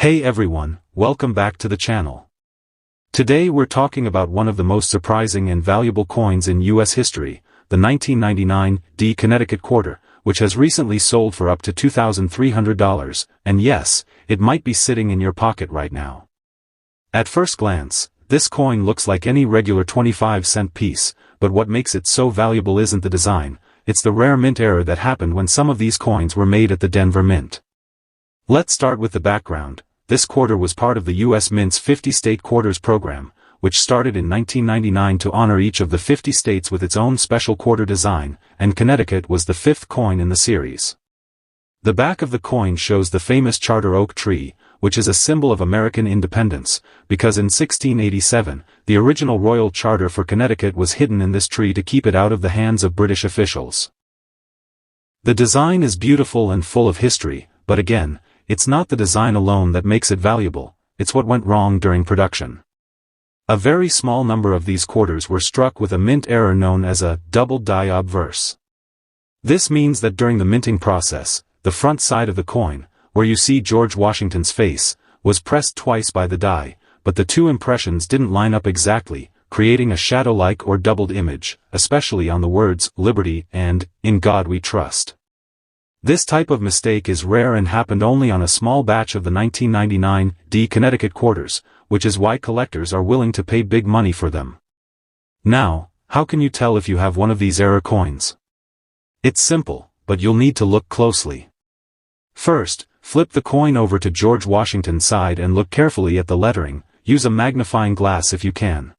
Hey everyone, welcome back to the channel. Today we're talking about one of the most surprising and valuable coins in US history, the 1999 Connecticut quarter, which has recently sold for up to $2,300, and yes, it might be sitting in your pocket right now. At first glance, this coin looks like any regular 25-cent piece, but what makes it so valuable isn't the design, it's the rare mint error that happened when some of these coins were made at the Denver Mint. Let's start with the background. This quarter was part of the U.S. Mint's 50-state quarters program, which started in 1999 to honor each of the 50 states with its own special quarter design, and Connecticut was the fifth coin in the series. The back of the coin shows the famous charter oak tree, which is a symbol of American independence, because in 1687, the original royal charter for Connecticut was hidden in this tree to keep it out of the hands of British officials. The design is beautiful and full of history, but again, it's not the design alone that makes it valuable, it's what went wrong during production. A very small number of these quarters were struck with a mint error known as a double die obverse. This means that during the minting process, the front side of the coin, where you see George Washington's face, was pressed twice by the die, but the two impressions didn't line up exactly, creating a shadow-like or doubled image, especially on the words "Liberty" and "In God We Trust." This type of mistake is rare and happened only on a small batch of the 1999 Connecticut quarters, which is why collectors are willing to pay big money for them. Now, how can you tell if you have one of these error coins? It's simple, but you'll need to look closely. First, flip the coin over to George Washington's side and look carefully at the lettering. Use a magnifying glass if you can.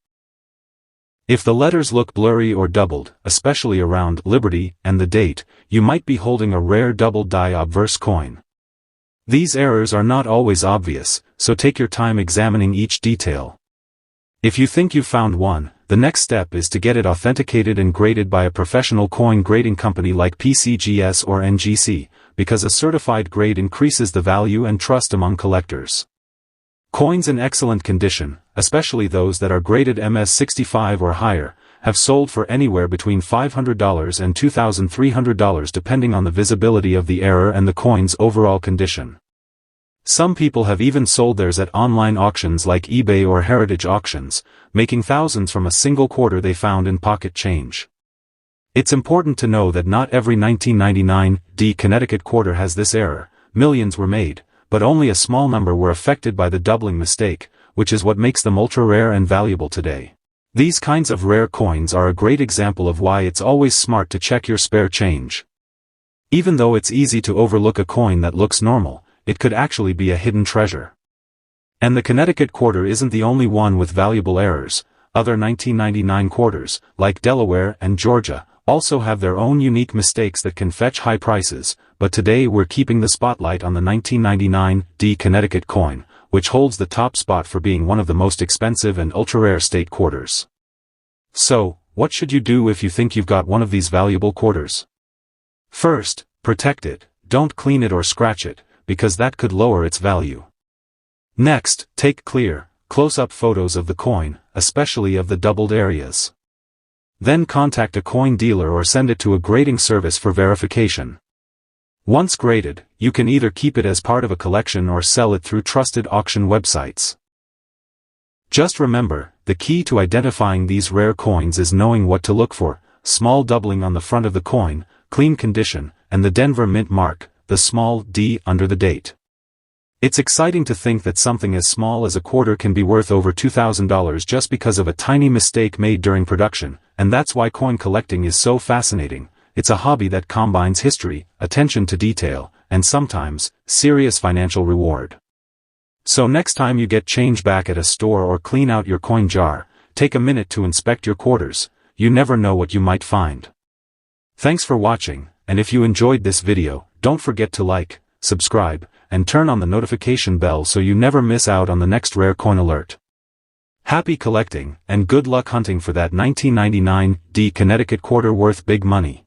If the letters look blurry or doubled, especially around "Liberty" and the date, you might be holding a rare double die obverse coin. These errors are not always obvious, so take your time examining each detail. If you think you've found one, the next step is to get it authenticated and graded by a professional coin grading company like PCGS or NGC, because a certified grade increases the value and trust among collectors. Coins in excellent condition, especially those that are graded MS-65 or higher, have sold for anywhere between $500 and $2,300 depending on the visibility of the error and the coin's overall condition. Some people have even sold theirs at online auctions like eBay or heritage auctions, making thousands from a single quarter they found in pocket change. It's important to know that not every 1999 Connecticut quarter has this error. Millions were made, but only a small number were affected by the doubling mistake, which is what makes them ultra-rare and valuable today. These kinds of rare coins are a great example of why it's always smart to check your spare change. Even though it's easy to overlook a coin that looks normal, it could actually be a hidden treasure. And the Connecticut quarter isn't the only one with valuable errors. Other 1999 quarters, like Delaware and Georgia, also have their own unique mistakes that can fetch high prices, but today we're keeping the spotlight on the 1999 Connecticut coin, which holds the top spot for being one of the most expensive and ultra-rare state quarters. So, what should you do if you think you've got one of these valuable quarters? First, protect it. Don't clean it or scratch it, because that could lower its value. Next, take clear, close-up photos of the coin, especially of the doubled areas. Then contact a coin dealer or send it to a grading service for verification. Once graded, you can either keep it as part of a collection or sell it through trusted auction websites. Just remember, the key to identifying these rare coins is knowing what to look for: small doubling on the front of the coin, clean condition, and the Denver Mint mark, the small d under the date. It's exciting to think that something as small as a quarter can be worth over $2,000 just because of a tiny mistake made during production, and that's why coin collecting is so fascinating. It's a hobby that combines history, attention to detail, and sometimes, serious financial reward. So next time you get change back at a store or clean out your coin jar, take a minute to inspect your quarters. You never know what you might find. Thanks for watching, and if you enjoyed this video, don't forget to like, subscribe, and turn on the notification bell so you never miss out on the next rare coin alert. Happy collecting, and good luck hunting for that 1999 Connecticut quarter worth big money.